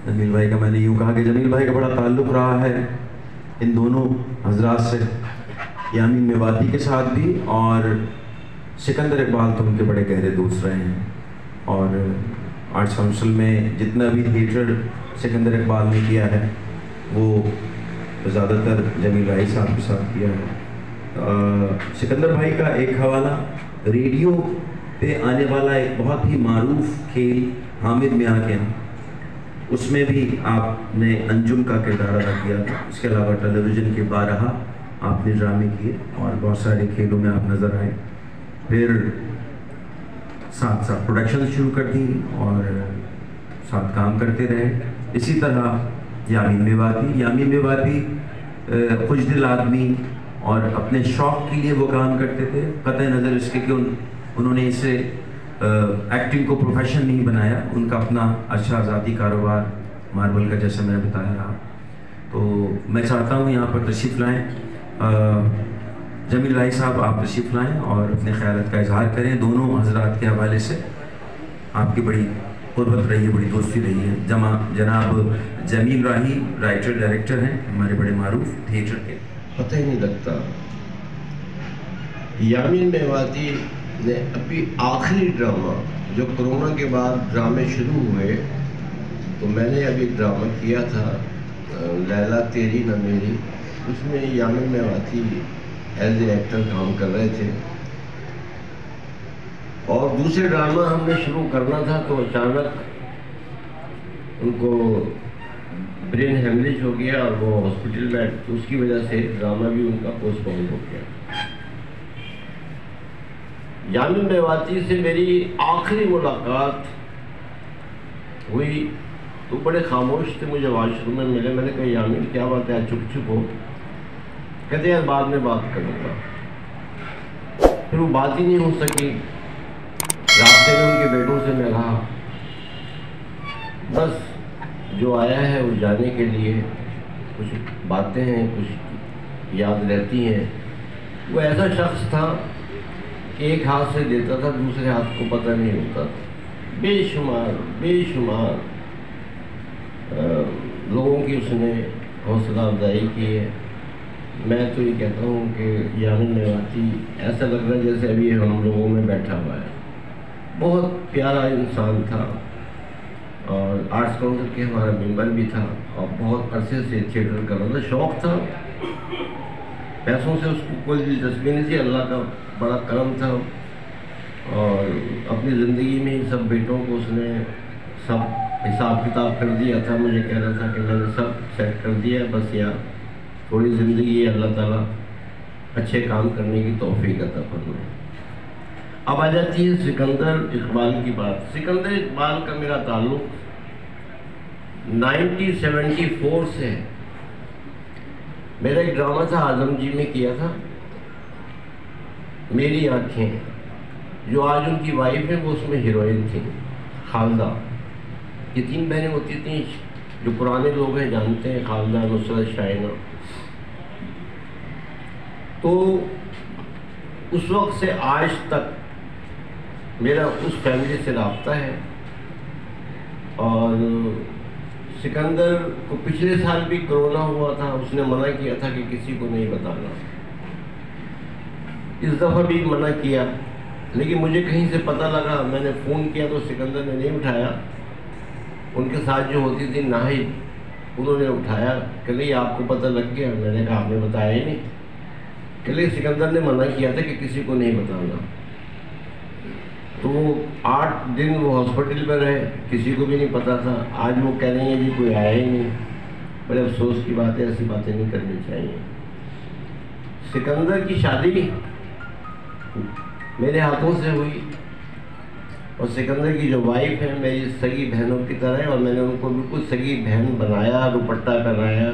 جمیل بھائی کا میں نے یوں کہا کہ جمیل بھائی کا بڑا تعلق رہا ہے ان دونوں حضرات سے، یامین میواتی کے ساتھ بھی، اور سکندر اقبال تو ان کے بڑے گہرے دوست رہے ہیں، اور آرٹس کونسل میں جتنا بھی تھیٹر سکندر اقبال نے کیا ہے وہ زیادہ تر جمیل بھائی صاحب کے ساتھ کیا ہے۔ سکندر بھائی کا ایک حوالہ، ریڈیو پہ آنے والا ایک بہت ہی معروف کھیل حامد میاں کے یہاں، اس میں بھی آپ نے انجم کا کردار ادا کیا تھا۔ اس کے علاوہ ٹیلی ویژن کے بارہا آپ نے ڈرامے کیے اور بہت سارے کھیلوں میں آپ نظر آئے، پھر ساتھ ساتھ پروڈکشن شروع کر دی اور ساتھ کام کرتے رہے۔ اسی طرح یامین میواتی خوش دل آدمی اور اپنے شوق کے لیے وہ کام کرتے تھے، قطع نظر اس کے کہ انہوں نے اسے ایکٹنگ کو پروفیشن نہیں بنایا، ان کا اپنا اچھا ذاتی کاروبار ماربل کا جیسے میں نے بتایا رہا۔ تو میں چاہتا ہوں یہاں پر تشریف لائیں، جمیل بھائی صاحب آپ تشریف لائیں اور اپنے خیالات کا اظہار کریں۔ دونوں حضرات کے حوالے سے آپ کی بڑی قربت رہی ہے، بڑی دوستی رہی ہے۔ جناب جمیل راہی رائٹر ڈائریکٹر ہیں ہمارے بڑے معروف تھیٹر کے۔ پتہ ہی نہیں لگتا، یامین میواتی نے ابھی آخری ڈرامہ جو کرونا کے بعد ڈرامے شروع ہوئے، تو میں نے ابھی ڈرامہ کیا تھا لیلا تیری نہ میری، اس میں Yamin Mewati as a actor کام کر رہے تھے، اور دوسرے ڈرامہ ہم نے شروع کرنا تھا تو اچانک ان کو برین ہیمریج ہو گیا اور وہ ہاسپٹل میں، تو اس کی وجہ سے ڈرامہ بھی ان کا پوسٹ پون ہو گیا۔ یامین میواتی سے میری آخری ملاقات ہوئی تو بڑے خاموش تھے، مجھے واش روم میں ملے، میں نے کہا یامین کیا بات ہے چپ چپ ہو؟ کہتے ہیں بعد میں بات کروں گا۔ پھر وہ بات ہی نہیں ہو سکی۔ راستے میں ان کے بیٹوں سے میں کہا بس جو آیا ہے وہ جانے کے لیے، کچھ باتیں ہیں کچھ یاد رہتی ہیں۔ وہ ایسا شخص تھا کہ ایک ہاتھ سے دیتا تھا دوسرے ہاتھ کو پتہ نہیں ہوتا تھا۔ بے شمار لوگوں کی اس نے حوصلہ افزائی کی ہے۔ میں تو یہ کہتا ہوں کہ یامین میواتی ایسا لگ رہا ہے جیسے ابھی ہم لوگوں میں بیٹھا ہوا ہے۔ بہت پیارا انسان تھا، اور آرٹس کونسل کے ہمارا ممبر بھی تھا، اور بہت عرصے سے تھیٹر کر رہا تھا، شوق تھا، پیسوں سے اس کو کوئی دلچسپی نہیں تھی، اللہ کا بڑا کرم تھا، اور اپنی زندگی میں سب بیٹوں کو اس نے سب حساب کتاب کر دیا تھا۔ مجھے کہہ رہا تھا کہ میں نے سب سیٹ کر دیا، بس یار تھوڑی زندگی ہے، اللہ تعالیٰ اچھے کام کرنے کی توفیق عطا فرمائے۔ اب آ جاتی ہے سکندر اقبال کی بات۔ سکندر اقبال کا میرا تعلق 1974 سے ہے۔ میرا ایک ڈرامہ تھا اعظم جی میں کیا تھا، میری آنکھیں، جو آج ان کی وائف ہیں وہ اس میں ہیروئن تھی، خالدہ۔ یہ 3 بہنیں ہوتی تھیں، جو پرانے لوگ ہیں جانتے ہیں، خالدہ، نصرت، شائنہ۔ تو اس وقت سے آج تک میرا اس فیملی سے رابطہ ہے، اور سکندر کو پچھلے سال بھی کرونا ہوا تھا، اس نے منع کیا تھا کہ کسی کو نہیں بتانا۔ اس دفعہ بھی منع کیا، لیکن مجھے کہیں سے پتہ لگا، میں نے فون کیا تو سکندر نے نہیں اٹھایا۔ ان کے ساتھ جو ہوتی تھی ناہید، انہوں نے اٹھایا کہ نہیں آپ کو پتہ لگ گیا؟ میں نے کہا آپ نے بتایا ہی نہیں۔ کہ نہیں سکندر نے منع کیا تھا کہ کسی کو نہیں بتانا۔ تو 8 دن وہ ہاسپٹل پہ رہے، کسی کو بھی نہیں پتا تھا۔ آج وہ کہہ رہی ہیں جی کوئی آیا ہی نہیں۔ بڑے افسوس کی بات ہے، ایسی باتیں نہیں کرنی چاہیے۔ سکندر کی شادی میرے ہاتھوں سے ہوئی، اور سکندر کی جو وائف ہے میری سگی بہنوں کی طرح ہے، اور میں نے ان کو بالکل سگی بہن بنایا، دوپٹہ پہنایا۔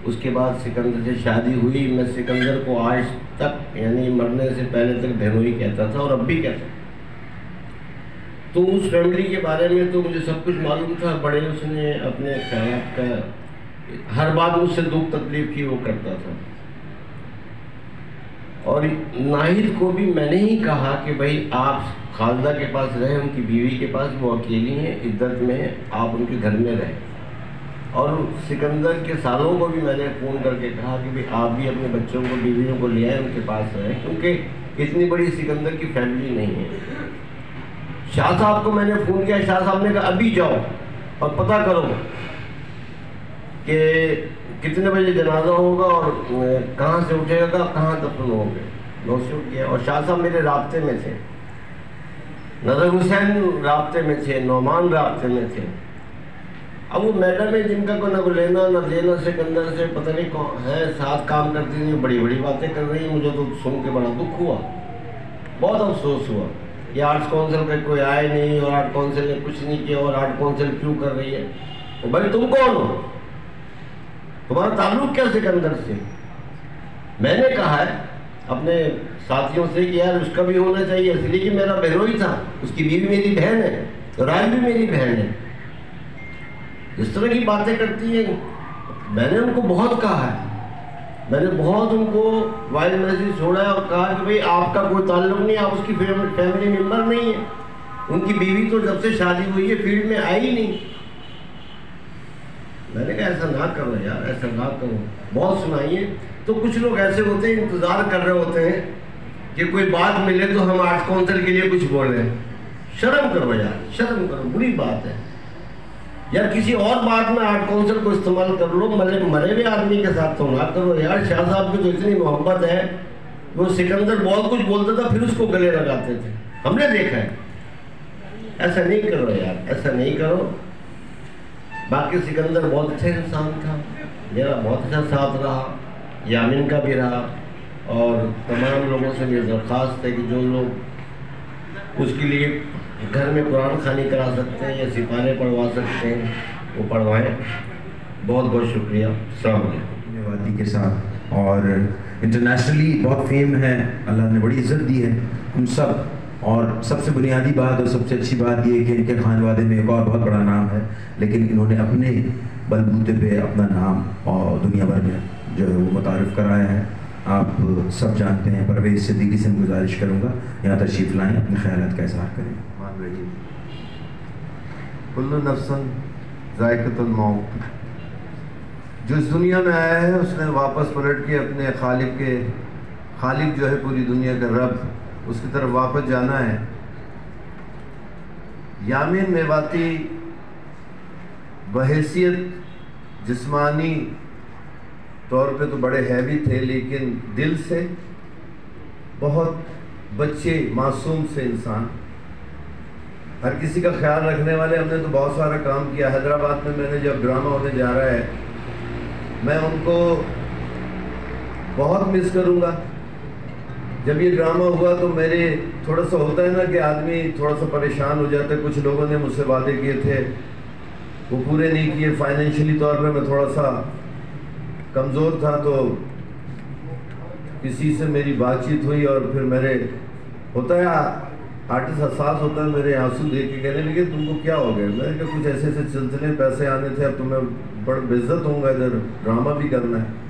اس کے بعد سکندر سے شادی ہوئی۔ میں سکندر کو آج تک یعنی مرنے سے پہلے تک بہنوئی کہتا تھا، اور اب بھی کہتا ہوں۔ تو اس فیملی کے بارے میں تو مجھے سب کچھ معلوم تھا۔ بڑے اس نے اپنے خیالات کا ہر بات مجھ سے دکھ تکلیف کی وہ کرتا تھا، اور ناہید کو بھی میں نے ہی کہا کہ بھائی آپ خالدہ کے پاس رہیں، ان کی بیوی کے پاس، وہ اکیلی ہیں، عدت میں ہیں، آپ ان کے گھر میں رہیں۔ اور سکندر کے سالوں کو بھی میں نے فون کر کے کہا کہ آپ بھی اپنے بچوں کو بیویوں کو لے آئیں ان کے پاس رہیں، کیونکہ اتنی بڑی سکندر کی فیملی نہیں ہے۔ شاہ صاحب کو میں نے فون کیا، شاہ صاحب نے کہا ابھی جاؤ اور پتہ کرو کہ کتنے بجے جنازہ ہوگا اور کہاں سے اٹھے گا، کہاں دفن ہوں گے۔ نوشور کیا، اور شاہ صاحب میرے رابطے میں تھے، نظر حسین رابطے میں تھے، نعمان رابطے میں تھے۔ اب وہ میڈم ہے جن کا کوئی نہ لینا نہ دینا سکندر سے، پتہ نہیں کون ہے، ساتھ کام کرتی نہیں، بڑی بڑی باتیں کر رہی ہیں۔ مجھے تو سن کے بڑا دکھ ہوا، بہت افسوس ہوا۔ یہ آرٹس کونسل پہ کوئی آئے نہیں اور آرٹ کونسل نے کچھ نہیں کیا، اور آرٹ کونسل کیوں کر رہی ہے؟ تو بھائی تم کون ہو؟ تمہارا تعلق کیا سکندر سے؟ میں نے کہا ہے اپنے ساتھیوں سے کہ یار اس کا بھی ہونا چاہیے، اس لیے کہ میرا بہنوئی تھا، اس کی بیوی میری بہن ہے، رائے بھی میری بہن ہے۔ اس طرح کی باتیں کرتی ہیں۔ میں نے ان کو بہت کہا ہے، میں نے بہت ان کو وائس میسیج چھوڑا ہے اور کہا کہ بھئی آپ کا کوئی تعلق نہیں، آپ اس کی فیملی ممبر نہیں ہے۔ ان کی بیوی تو جب سے شادی ہوئی ہے فیلڈ میں آئی ہی نہیں۔ میں نے کہا ایسا نہ کرو یار، ایسا نہ کرو، بہت سنائیے۔ تو کچھ لوگ ایسے ہوتے ہیں انتظار کر رہے ہوتے ہیں کہ کوئی بات ملے تو ہم آرٹ کونسل کے لیے کچھ بولیں۔ شرم کرو یار، شرم کرو، بری بات ہے یار۔ کسی اور بات میں آرٹ کونسل کو استعمال کر لو، مرے ہوئے آدمی کے ساتھ تو نہ کرو یار۔ شاہ صاحب کی تو اتنی محبت ہے، وہ سکندر بہت کچھ بولتا تھا پھر اس کو گلے لگاتے تھے، ہم نے دیکھا ہے۔ ایسا نہیں کرو یار، ایسا نہیں کرو۔ باقی سکندر بہت اچھا انسان تھا، میرا بہت اچھا ساتھ رہا، یامین کا بھی رہا، اور تمام لوگوں سے میری درخواست ہے کہ جو لوگ اس کے لیے گھر میں قرآن خوانی کرا سکتے ہیں یا سپاہے پڑھوا سکتے ہیں وہ پڑھوائیں۔ بہت بہت شکریہ، السلام علیکم۔ میواتی کے ساتھ اور انٹرنیشنلی بہت فیم ہے، اللہ نے بڑی عزت دی ہے ہم سب، اور سب سے بنیادی بات اور سب سے اچھی بات یہ ہے کہ ان کے خانوادے میں ایک اور بہت بڑا نام ہے، لیکن انہوں نے اپنے بلبوتے پہ اپنا نام اور دنیا بھر میں جو ہے وہ متعارف کرایا ہے۔ آپ سب جانتے ہیں، پرویز صدیقی سے گزارش کروں گا یہاں تشریف لائیں، اپنے خیالات کا اظہار کریں۔ کل نفس ذائقۃ الموت، جو اس دنیا میں آیا ہے اس نے واپس پلٹ کے اپنے خالق جو ہے پوری دنیا کا رب، اس کی طرف واپس جانا ہے۔ یامین میواتی بحیثیت جسمانی طور پہ تو بڑے ہیوی تھے، لیکن دل سے بہت بچے معصوم سے انسان، ہر کسی کا خیال رکھنے والے۔ ہم نے تو بہت سارا کام کیا حیدرآباد میں نے جب ڈرامہ ہونے جا رہا ہے، میں ان کو بہت مس کروں گا۔ جب یہ ڈرامہ ہوا تو میرے تھوڑا سا ہوتا ہے نا کہ آدمی تھوڑا سا پریشان ہو جاتا ہے، کچھ لوگوں نے مجھ سے وعدے کیے تھے وہ پورے نہیں کیے، فائنینشلی طور پہ میں تھوڑا سا کمزور تھا، تو کسی سے میری بات چیت ہوئی اور پھر میرے ہوتا ہے آرٹسٹ حساس ہوتا ہے، میرے آنسو دیکھ کے کہنے لگے تم کو کیا ہو گیا؟ میں نے کہا کچھ ایسے ایسے سلسلے پیسے آنے تھے، اب تمہیں بڑا بےعزت ہوں گا، ادھر ڈرامہ بھی کرنا ہے۔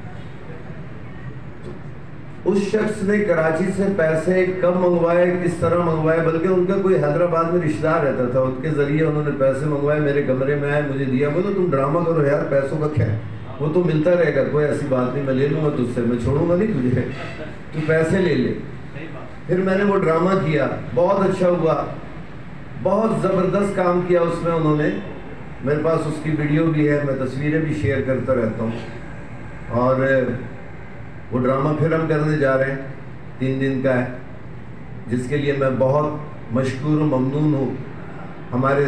اس شخص نے کراچی سے پیسے کم منگوائے، کس طرح منگوائے، بلکہ ان کا کوئی حیدرآباد میں رشتہ دار رہتا تھا، ان کے ذریعے انہوں نے پیسے منگوائے، میرے کمرے میں آئے، مجھے دیا، بولے تم ڈرامہ کرو یار، پیسوں کا کیا ہے، وہ تو ملتا رہے گا، کوئی ایسی بات نہیں، میں لے لوں گا تجھ سے، میں چھوڑوں گا نہیں تجھے، تو پیسے لے لے۔ پھر میں نے وہ ڈرامہ کیا، بہت اچھا ہوا، بہت زبردست کام کیا اس میں انہوں نے، میرے پاس اس کی ویڈیو بھی ہے، میں تصویریں بھی شیئر کرتا رہتا ہوں۔ اور وہ ڈرامہ پھر ہم کرنے جا رہے ہیں، 3 دن کا ہے، جس کے لیے میں بہت مشکور و ممنون ہوں ہمارے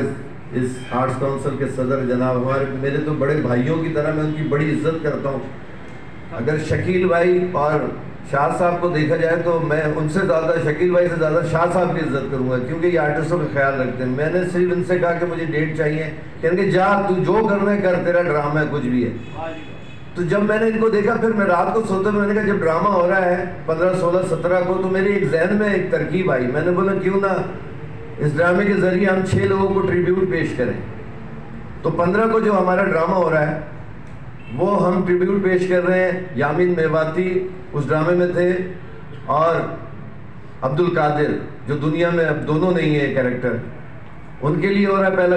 اس آرٹس کونسل کے صدر جناب، میرے تو بڑے بھائیوں کی طرح، میں ان کی بڑی عزت کرتا ہوں۔ اگر شکیل بھائی اور شاہ صاحب کو دیکھا جائے تو میں ان سے زیادہ، شکیل بھائی سے زیادہ شاہ صاحب کی عزت کروں گا، کیونکہ یہ آرٹسٹوں کا خیال رکھتے ہیں۔ میں نے صرف ان سے کہا کہ مجھے ڈیٹ چاہیے، کہیں گے جا تو جو کرنا ہے کر، تیرا ڈرامہ ہے کچھ بھی ہے۔ تو جب میں نے ان کو دیکھا، پھر میں رات کو سوتے میں نے کہا جب ڈرامہ ہو رہا ہے 15, 16, 17 کو، تو میرے ایک ذہن میں ایک ترکیب آئی، میں نے بولا کیوں نہ اس ڈرامے کے ذریعے ہم 6 لوگوں کو ٹریبیوٹ پیش کریں۔ تو 15 کو جو ہمارا ڈرامہ ہو رہا ہے وہ ہم ٹریبیوٹ پیش کر رہے ہیں۔ یامین میواتی اس ڈرامے میں تھے، اور عبد القادر جو دنیا میں اب دونوں نہیں ہیں کیریکٹر، ان کے لیے ہو رہا ہے پہلا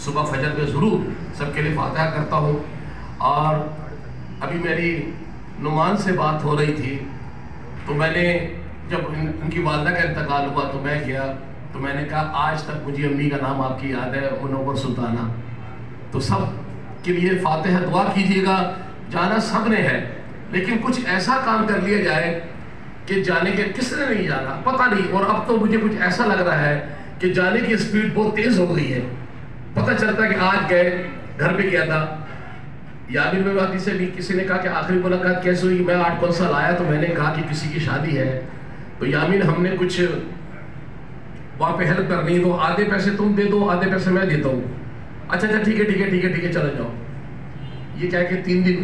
صبح فجر میں ضرور سب کے لیے فاتحہ کرتا ہوں. اور ابھی میری نعمان سے بات ہو رہی تھی تو میں نے جب ان کی والدہ کا انتقال ہوا تو میں گیا تو میں نے کہا آج تک مجھے امی کا نام آپ کی یاد ہے منور سلطانہ. تو سب کے لیے فاتحہ دعا کیجیے گا. جانا سب نے ہے لیکن کچھ ایسا کام کر لیا جائے کہ جانے کے کس نے نہیں جانا پتہ نہیں. اور اب تو مجھے کچھ ایسا لگ رہا ہے کہ جانے کی اسپیڈ بہت تیز ہو گئی ہے. پتہ چلتا کہ آج گئے گھر پہ گیا تھا. یامین میواتی سے بھی کسی نے کہا کہ آخری ملاقات کیسے ہوئی. میں 8 سال آیا تو میں نے کہا کہ کسی کی شادی ہے تو یامین ہم نے کچھ وہاں پہ ہیلپ کرنی ہے تو آدھے پیسے تم دے دو آدھے پیسے میں دیتا ہوں. اچھا ٹھیک ہے چلے جاؤ. یہ کہہ کے 3 دن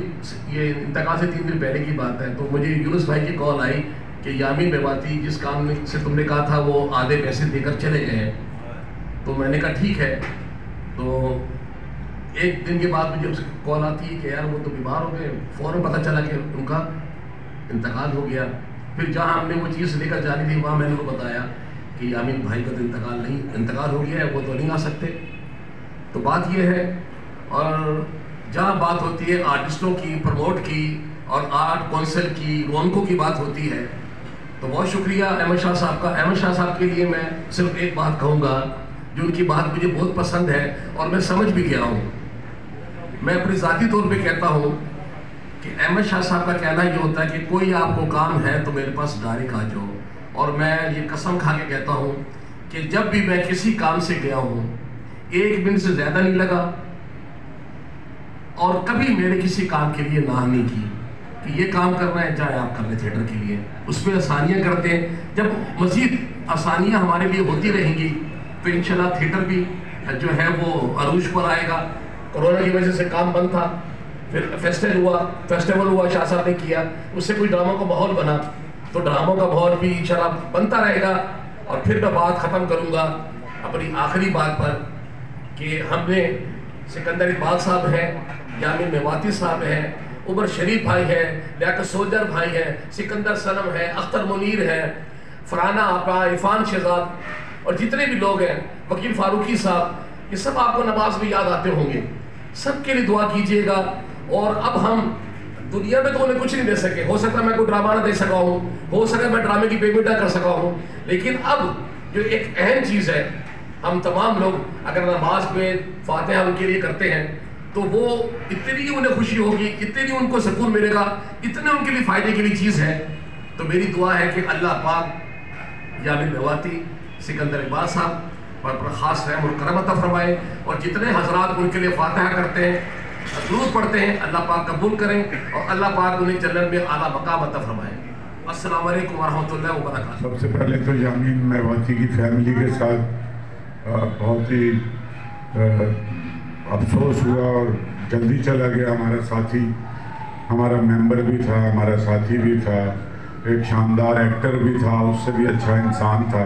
یہ انتقال سے 3 دن پہلے کی بات ہے تو مجھے یونس بھائی کی کال آئی کہ یامین میواتی جس کام سے تم نے کہا تھا وہ آدھے پیسے دے کر چلے گئے ہیں. تو میں نے کہا ٹھیک ہے. تو 1 دن کے بعد مجھے اس کی کال آتی ہے کہ یار وہ تو بیمار ہو گئے. فوراً پتہ چلا کہ ان کا انتقال ہو گیا. پھر جہاں ہم نے وہ چیز لے کر جانی تھی وہاں میں نے ان کو بتایا کہ یامین بھائی کا تو انتقال ہو گیا ہے وہ تو نہیں آ سکتے. تو بات یہ ہے. اور جہاں بات ہوتی ہے آرٹسٹوں کی پروموٹ کی اور آرٹ کونسل کی رونقوں کی بات ہوتی ہے تو بہت شکریہ احمد شاہ صاحب کا. احمد شاہ صاحب کے لیے میں صرف ایک بات کہوں گا جو ان کی بات مجھے بہت پسند ہے اور میں سمجھ بھی گیا ہوں. میں اپنی ذاتی طور پہ کہتا ہوں کہ احمد شاہ صاحب کا کہنا یہ ہوتا ہے کہ کوئی آپ کو کام ہے تو میرے پاس ڈائریکٹ آ جاؤ. اور میں یہ قسم کھا کے کہتا ہوں کہ جب بھی میں کسی کام سے گیا ہوں 1 منٹ سے زیادہ نہیں لگا اور کبھی میرے کسی کام کے لیے نہ نہیں کی کہ یہ کام کرنا ہے چاہے آپ کر لیں تھیٹر کے لیے. اس پہ آسانیاں کرتے ہیں. جب مزید آسانیاں ہمارے لیے ہوتی رہیں گی تو انشاءاللہ تھیٹر بھی جو ہے وہ عروج پر آئے گا. کورونا کی وجہ سے کام بند تھا پھر فیسٹیول ہوا شاہ صاحب نے کیا اس سے کوئی ڈراموں کا ماحول بنا تو ڈراموں کا ماحول بھی انشاءاللہ بنتا رہے گا. اور پھر میں بات ختم کروں گا اپنی آخری بات پر کہ ہم نے سکندر اقبال صاحب ہیں یامین میواتی صاحب ہیں عمر شریف بھائی ہیں لیاقت سولجر بھائی ہیں سکندر صنم ہے اختر منیر ہے فرحانہ آپا عرفان شہزاد اور جتنے بھی لوگ ہیں وکیل فاروقی صاحب یہ سب آپ کو نماز میں یاد آتے ہوں گے. سب کے لیے دعا کیجئے گا. اور اب ہم دنیا میں تو انہیں کچھ نہیں دے سکے. ہو سکتا ہے میں کوئی ڈرامہ نہ دے سکا ہوں ہو سکتا ہے میں ڈرامے کی پیمنٹ نہ کر سکا ہوں لیکن اب جو ایک اہم چیز ہے ہم تمام لوگ اگر نماز میں فاتحہ ان کے لیے کرتے ہیں تو وہ اتنی انہیں خوشی ہوگی اتنی ان کو سکون ملے گا اتنے ان کے لیے فائدے کے لیے چیز ہے. تو میری دعا ہے کہ اللہ پاک یامین میواتی سکندر اقبال صاحب پر خاص رحم اور کرم عطا فرمائے اور جتنے حضرات ان کے لیے فاتحہ کرتے ہیں درود پڑھتے ہیں اللہ پاک قبول کریں اور اللہ پاک انہیں جنت میں اعلیٰ مقام عطا فرمائے. السلام علیکم ورحمۃ اللہ وبرکاتہ. سب سے پہلے تو یامین میواتی کی فیملی کے ساتھ بہت ہی افسوس ہوا اور جلدی چلا گیا ہمارا ساتھی. ہمارا ممبر بھی تھا ہمارا ساتھی بھی تھا ایک شاندار ایکٹر بھی تھا اس سے بھی اچھا انسان تھا.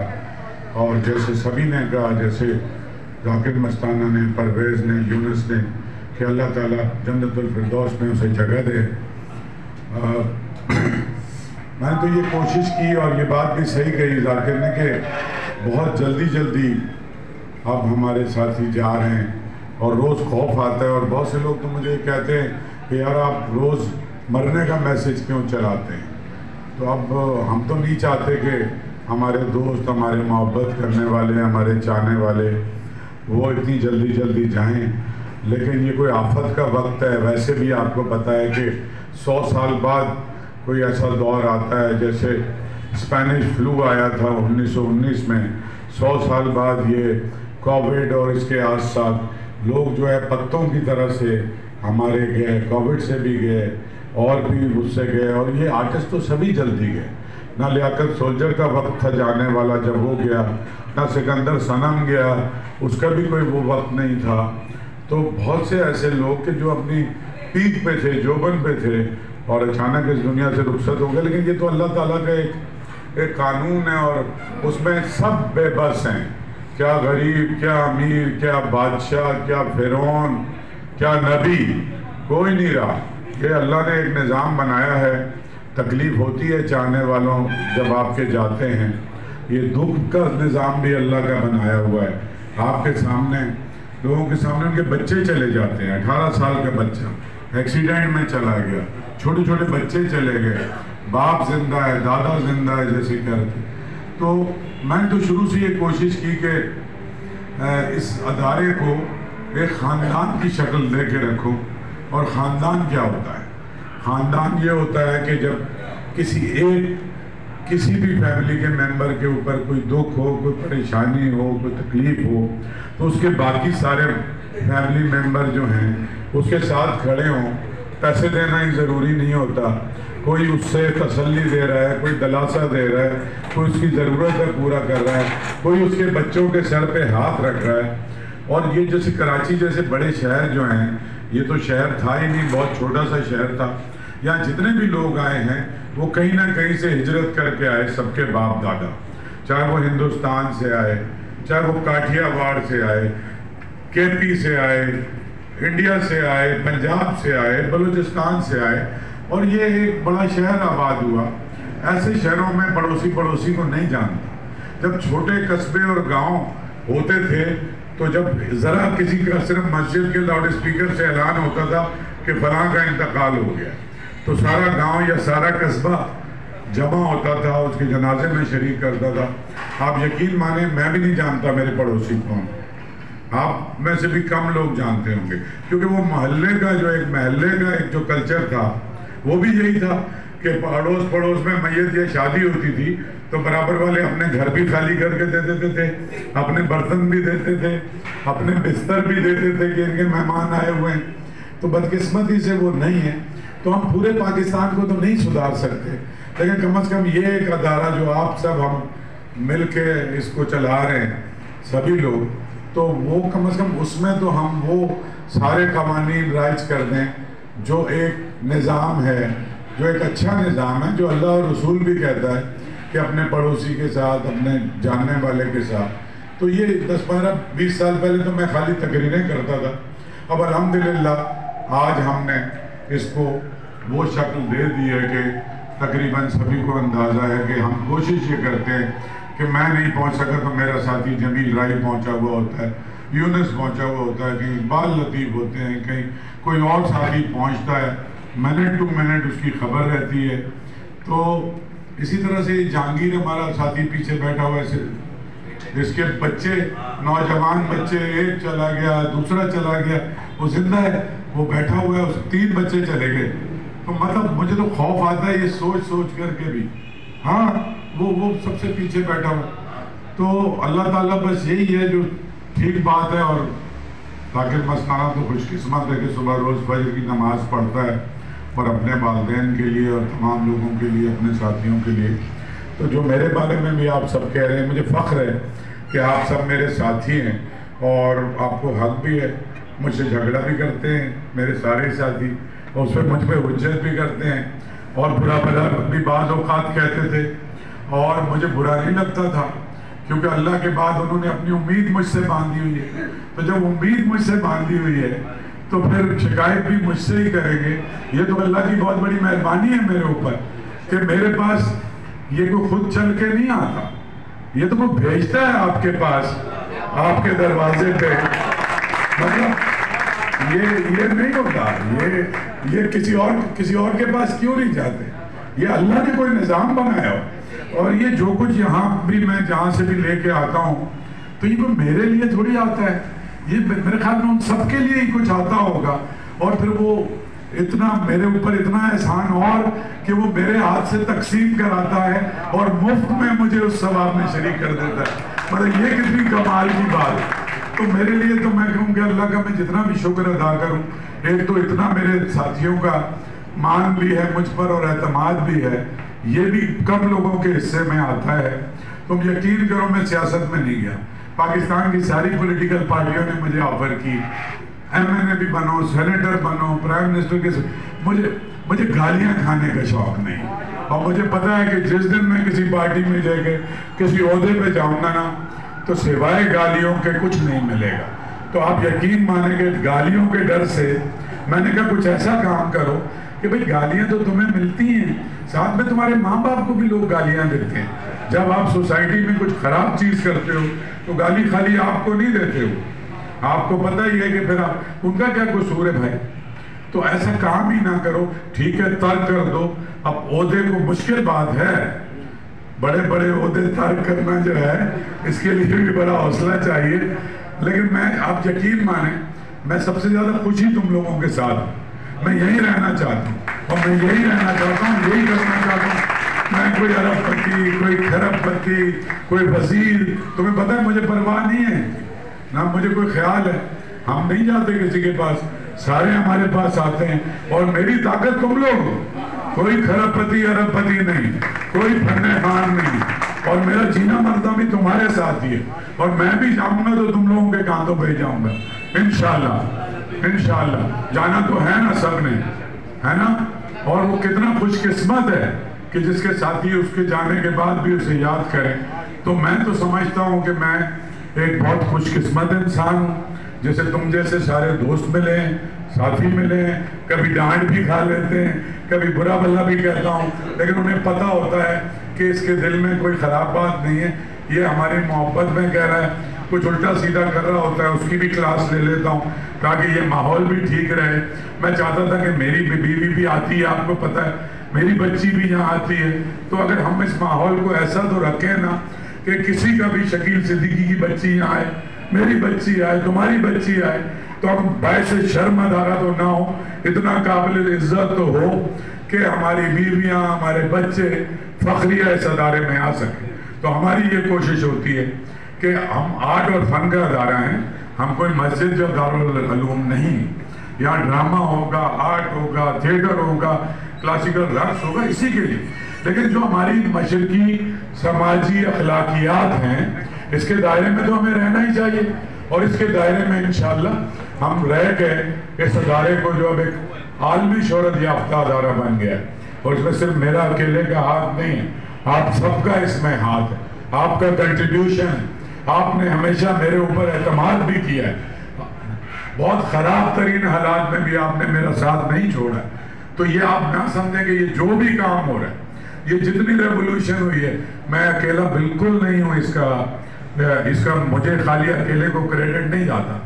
اور جیسے سبھی نے کہا جیسے ذاکر مستانہ نے پرویز نے یونس نے کہ اللہ تعالیٰ جنت الفردوس میں اسے جگہ دے. میں نے تو یہ کوشش کی اور یہ بات بھی صحیح کہی ذاکر نے کہ بہت جلدی اب ہمارے ساتھی جا رہے ہیں اور روز خوف آتا ہے. اور بہت سے لوگ تو مجھے کہتے ہیں کہ یار آپ روز مرنے کا میسج کیوں چلاتے ہیں. تو اب ہم تو نہیں چاہتے کہ ہمارے دوست ہمارے محبت کرنے والے ہمارے چاہنے والے وہ اتنی جلدی جائیں. لیکن یہ کوئی آفت کا وقت ہے. ویسے بھی آپ کو پتہ ہے کہ 100 سال بعد کوئی ایسا دور آتا ہے جیسے اسپینش فلو آیا تھا 1919 میں. 100 سال بعد یہ کووڈ اور اس کے آس ساتھ لوگ جو ہے پتوں کی طرح سے ہمارے گئے کووڈ سے بھی گئے اور بھی اس سے گئے. اور یہ آرٹسٹ تو سبھی جلدی گئے. نہ لیاقت سولجر کا وقت تھا جانے والا جب وہ گیا نہ سکندر صنم گیا اس کا بھی کوئی وہ وقت نہیں تھا. تو بہت سے ایسے لوگ کہ جو اپنی پیک پہ تھے جوبن پہ تھے اور اچانک اس دنیا سے رخصت ہو گئے. لیکن یہ تو اللہ تعالیٰ کا ایک قانون ہے اور اس میں سب بے بس ہیں. کیا غریب کیا امیر کیا بادشاہ کیا فرعون کیا نبی کوئی نہیں رہا. یہ اللہ نے ایک نظام بنایا ہے. تکلیف ہوتی ہے چاہنے والوں جب آپ کے جاتے ہیں. یہ دکھ کا نظام بھی اللہ کا بنایا ہوا ہے. آپ کے سامنے لوگوں کے سامنے ان کے بچے چلے جاتے ہیں. 18 سال کا بچہ ایکسیڈنٹ میں چلا گیا, چھوٹے چھوٹے بچے چلے گئے, باپ زندہ ہے, دادا زندہ ہے جیسے کہتے. تو میں نے تو شروع سے یہ کوشش کی کہ اس ادارے کو ایک خاندان کی شکل دے کے رکھوں. اور خاندان کیا ہوتا ہے؟ خاندان یہ ہوتا ہے کہ جب کسی بھی فیملی کے ممبر کے اوپر کوئی دکھ ہو, کوئی پریشانی ہو, کوئی تکلیف ہو, تو اس کے باقی سارے فیملی ممبر جو ہیں اس کے ساتھ کھڑے ہوں. پیسے دینا ہی ضروری نہیں ہوتا, کوئی اس سے تسلی دے رہا ہے, کوئی دلاسا دے رہا ہے, کوئی اس کی ضرورت ہے پورا کر رہا ہے, کوئی اس کے بچوں کے سر پہ ہاتھ رکھ رہا ہے. اور یہ جیسے کراچی جیسے بڑے شہر جو ہیں, یہ تو شہر تھا ہی نہیں, بہت چھوٹا سا شہر تھا. یہاں جتنے بھی لوگ آئے ہیں وہ کہیں نہ کہیں سے ہجرت کر کے آئے, سب کے باپ دادا, چاہے وہ ہندوستان سے آئے, چاہے وہ کاٹھیا واڑ سے آئے, کے پی سے آئے, انڈیا سے آئے, پنجاب سے آئے, بلوچستان سے آئے. اور یہ ایک بڑا شہر آباد ہوا. ایسے شہروں میں پڑوسی کو نہیں جانتا. جب چھوٹے قصبے اور گاؤں ہوتے تھے تو جب ذرا کسی کا صرف مسجد کے لاؤڈ اسپیکر سے اعلان ہوتا تھا کہ فلاں کا انتقال ہو گیا, تو سارا گاؤں یا سارا قصبہ جمع ہوتا تھا, اس کے جنازے میں شریک کرتا تھا. آپ یقین مانیں میں بھی نہیں جانتا میرے پڑوسی کون, آپ میں سے بھی کم لوگ جانتے ہوں گے, کیونکہ وہ محلے کا ایک جو کلچر تھا وہ بھی یہی تھا کہ پڑوس میں میت یا شادی ہوتی تھی تو برابر والے اپنے گھر بھی خالی کر کے دے دیتے تھے, اپنے برتن بھی دیتے تھے, اپنے بستر بھی دیتے تھے کہ ان کے مہمان آئے ہوئے ہیں. تو بدقسمتی سے وہ نہیں ہے. تو ہم پورے پاکستان کو تو نہیں سدھار سکتے, لیکن کم از کم یہ ایک ادارہ جو آپ سب ہم مل کے اس کو چلا رہے ہیں سبھی لوگ, تو وہ کم از کم اس میں تو ہم وہ سارے قوانین رائج کر دیں جو ایک نظام ہے, جو ایک اچھا نظام ہے, جو اللہ اور رسول بھی کہتا ہے کہ اپنے پڑوسی کے ساتھ, اپنے جاننے والے کے ساتھ. تو یہ 10-15-20 سال پہلے تو میں خالی تقریریں کرتا تھا. اب الحمدللہ آج ہم نے اس کو وہ شکل دے دی ہے کہ تقریباً سبھی کو اندازہ ہے کہ ہم کوشش یہ کرتے ہیں کہ میں نہیں پہنچ سکا تو میرا ساتھی جمیل رائی پہنچا ہوا ہوتا ہے, یونس پہنچا ہوا ہوتا ہے, کہیں اقبال لطیف ہوتے ہیں, کہیں کوئی اور ساتھی پہنچتا ہے, منٹ ٹو منٹ اس کی خبر رہتی ہے. تو اسی طرح سے جہانگیر ہمارا ساتھی پیچھے بیٹھا ہوا ہے, اس کے بچے, نوجوان بچے, ایک چلا گیا, دوسرا چلا گیا, وہ زندہ ہے, وہ بیٹھا ہوا ہے, اس 3 بچے چلے گئے. تو مطلب مجھے تو خوف آتا ہے یہ سوچ کر کے بھی. ہاں وہ سب سے پیچھے بیٹھا ہوا. تو اللہ تعالیٰ بس یہی ہے جو ٹھیک بات ہے. اور ذاکر مستانہ تو خوش قسمت ہے کہ صبح روز فجر کی نماز پڑھتا ہے, اور اپنے والدین کے لیے اور تمام لوگوں کے لیے, اپنے ساتھیوں کے لیے. تو جو میرے بارے میں بھی آپ سب کہہ رہے ہیں, مجھے فخر ہے کہ آپ سب میرے ساتھی ہیں, اور آپ کو حق بھی ہے. مجھ سے جھگڑا بھی کرتے ہیں میرے سارے ساتھی, اور اس پہ مجھ پہ حجت بھی کرتے ہیں, اور برا بھلا بھی بعض اوقات کہتے تھے, اور مجھے برا نہیں لگتا تھا, کیونکہ اللہ کے بعد انہوں نے اپنی امید مجھ سے باندھی ہوئی ہے. تو جب امید مجھ سے باندھی ہوئی ہے تو پھر شکایت بھی مجھ سے ہی کریں گے. یہ تو اللہ کی بہت بڑی مہربانی ہے میرے اوپر کہ میرے پاس یہ کوئی خود چل کے نہیں آتا, یہ تو کوئی بھیجتا ہے آپ کے پاس, آپ کے دروازے پہ. مطلب یہ نہیں ہوتا, یہ کسی اور کے پاس کیوں نہیں جاتے, یہ اللہ نے کوئی نظام بنایا ہو. اور یہ جو کچھ یہاں بھی میں جہاں سے بھی لے کے آتا ہوں تو یہ کوئی میرے لیے تھوڑی آتا ہے, یہ میرے خیال میں ان سب کے لیے ہی کچھ آتا ہوگا. اور پھر وہ اتنا میرے اوپر اتنا احسان اور کہ وہ میرے ہاتھ سے تقسیم کراتا ہے اور مفت میں مجھے اس ثواب میں شریک کر دیتا ہے. مطلب یہ کتنی کمال کی بات ہے. تو میرے لیے تو میں کہوں کہ اللہ کا میں جتنا بھی شکر ادا کروں, ایک تو اتنا میرے ساتھیوں کا مان بھی ہے مجھ پر اور اعتماد بھی ہے, یہ بھی کم لوگوں کے حصے میں آتا ہے. تم یقین کرو میں سیاست میں نہیں گیا, پاکستان کی ساری پولیٹیکل پارٹیوں نے مجھے آفر کی, MNA بھی بنو, سینیٹر بنو, پرائم منسٹر کے, مجھے گالیاں کھانے کا شوق نہیں. اور مجھے پتا ہے کہ جس دن میں کسی پارٹی میں جا کے کسی عہدے پہ جاؤں گا نا تو سوائے گالیوں کے کچھ نہیں ملے گا. تو آپ یقین مانیں کہ گالیوں کے ڈر سے میں نے کہا کچھ ایسا کام کرو کہ بھئی گالیاں تو تمہیں ملتی ہیں, ساتھ میں تمہارے ماں باپ کو بھی لوگ گالیاں دیتے ہیں. جب آپ سوسائٹی میں کچھ خراب چیز کرتے ہو تو گالی خالی آپ کو نہیں دیتے ہو, آپ کو پتہ ہی ہے کہ پھر ان کا کیا قصور ہے بھائی؟ تو ایسا کام ہی نہ کرو، ٹھیک ہے ترک کر دو. اب عہدے کو مشکل بات ہے، بڑے بڑے عہدے ترک کرنا جو ہے اس کے لیے بھی بڑا حوصلہ چاہیے. لیکن میں آپ یقین مانیں، میں سب سے زیادہ خوشی تم لوگوں کے ساتھ، میں یہی رہنا چاہتا ہوں اور میں یہی رہنا چاہتا ہوں، یہی کرنا چاہتا ہوں. میں کوئی ارب پتی، کوئی کھرب پتی، کوئی وزیر، تمہیں پتہ ہے مجھے پرواہ نہیں ہے، نہ مجھے کوئی خیال ہے. ہم نہیں جاتے کسی کے پاس، سارے ہمارے پاس آتے ہیں. اور میری طاقت تم لوگ، کوئی کھرب پتی ارب پتی نہیں، کوئی فن خان نہیں. اور میرا جینا مرنا بھی تمہارے ساتھ ہی ہے. اور میں بھی جاؤں گا تو تم لوگوں کے کانتوں پہ جاؤں گا انشاءاللہ. انشاءاللہ جانا تو ہے نا سب نے، ہے نا. اور وہ کتنا خوش قسمت ہے کہ جس کے ساتھی اس کے جانے کے بعد بھی اسے یاد کریں. تو میں تو سمجھتا ہوں کہ میں ایک بہت خوش قسمت انسان ہوں. جیسے تم جیسے سارے دوست ملے ہیں، ساتھی ملے ہیں، کبھی ڈانٹ بھی کھا لیتے ہیں، کبھی برا بھلا بھی کہتا ہوں، لیکن انہیں پتہ ہوتا ہے کہ اس کے دل میں کوئی خراب بات نہیں ہے، یہ ہماری محبت میں کہہ رہا ہے. کچھ الٹا سیدھا کر رہا ہوتا ہے اس کی بھی کلاس لے لیتا ہوں تاکہ یہ ماحول بھی ٹھیک رہے. میں چاہتا تھا کہ میری بیوی بھی آتی ہے، آپ کو پتہ ہے میری بچی بھی یہاں آتی ہے. تو اگر ہم اس ماحول کو ایسا تو رکھیں نا کہ کسی کا بھی شکیل صدیقی کی بچی یہاں آئے، میری بچی آئے، تمہاری بچی آئے، تو ہم باعث شرم ادارہ تو نہ ہو، اتنا قابل عزت تو ہو کہ ہماری بیویاں، ہمارے بچے فخریہ اس ادارے میں آ سکیں. تو ہماری یہ کوشش ہوتی ہے کہ ہم آرٹ اور فن کا ادارہ ہیں، ہم کوئی مسجد یا دارالعلوم نہیں. یہاں ڈرامہ ہوگا، آرٹ ہوگا، تھیٹر ہوگا، کلاسیکل رقص ہوگا، اسی کے لیے. لیکن جو ہماری مشرقی سماجی اخلاقیات ہیں اس کے دائرے میں تو ہمیں رہنا ہی چاہیے. اور اس کے دائرے میں انشاءاللہ ہم رہ کے اس ادارے کو جو اب ایک عالمی شہرت یافتہ ادارہ بن گیا ہے، اور اس میں صرف میرا اکیلے کا ہاتھ نہیں ہے، آپ سب کا اس میں ہاتھ ہے، آپ کا کنٹریبیوشن. آپ نے ہمیشہ میرے اوپر اعتماد بھی کیا ہے، بہت خراب ترین حالات میں بھی آپ نے میرا ساتھ نہیں چھوڑا. تو یہ آپ نہ سمجھیں کہ یہ جو بھی کام ہو رہا ہے، یہ جتنی ریولوشن ہوئی ہے، میں اکیلا بالکل نہیں ہوں. اس کا مجھے خالی اکیلے کو کریڈٹ نہیں جاتا،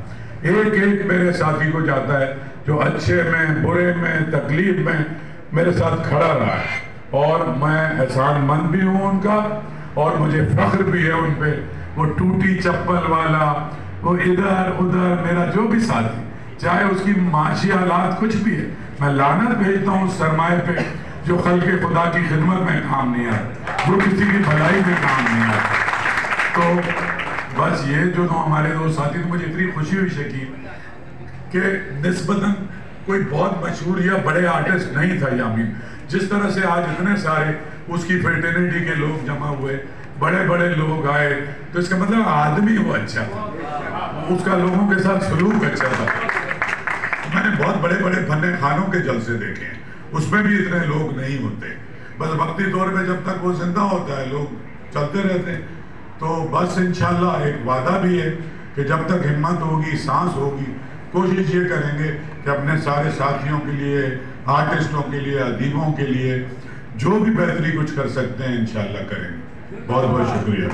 ایک ایک میرے ساتھی کو جاتا ہے جو اچھے میں، برے میں، تکلیف میں میرے ساتھ کھڑا رہا ہے. اور میں احسان مند بھی ہوں ان کا، اور مجھے فخر بھی ہے ان پہ. وہ ٹوٹی چپل والا، وہ ادھر ادھر میرا جو بھی ساتھی، چاہے اس کی معاشی حالات کچھ بھی ہے، میں لعنت بھیجتا ہوں اس سرمایہ پہ جو خلق خدا کی خدمت میں کام نہیں آتا، جو کسی کی بھلائی میں کام نہیں آتا. تو بس یہ جو ہمارے دو ساتھی، تو مجھے اتنی خوشی ہوئی شکیل کہ نسبتاً کوئی بہت مشہور یا بڑے آرٹسٹ نہیں تھا یامین. جس طرح سے آج اتنے سارے اس کی فرٹرنیٹی کے لوگ جمع ہوئے، بڑے بڑے لوگ آئے، تو اس کا مطلب آدمی وہ اچھا تھا، اس کا لوگوں کے ساتھ سلوک اچھا تھا. میں نے بہت بڑے بڑے فن خانوں کے جلسے دیکھے ہیں، اس میں بھی اتنے لوگ نہیں ہوتے. بس وقتی طور پہ جب تک وہ زندہ ہوتا ہے لوگ چلتے رہتے ہیں. تو بس انشاءاللہ ایک وعدہ بھی ہے کہ جب تک ہمت ہوگی، سانس ہوگی، کوشش یہ کریں گے کہ اپنے سارے ساتھیوں کے لیے، آرٹسٹوں کے لیے، ادیبوں کے لیے جو بھی بہتری کچھ کر سکتے ہیں انشاءاللہ کریں گے. بہت بہت شکریہ.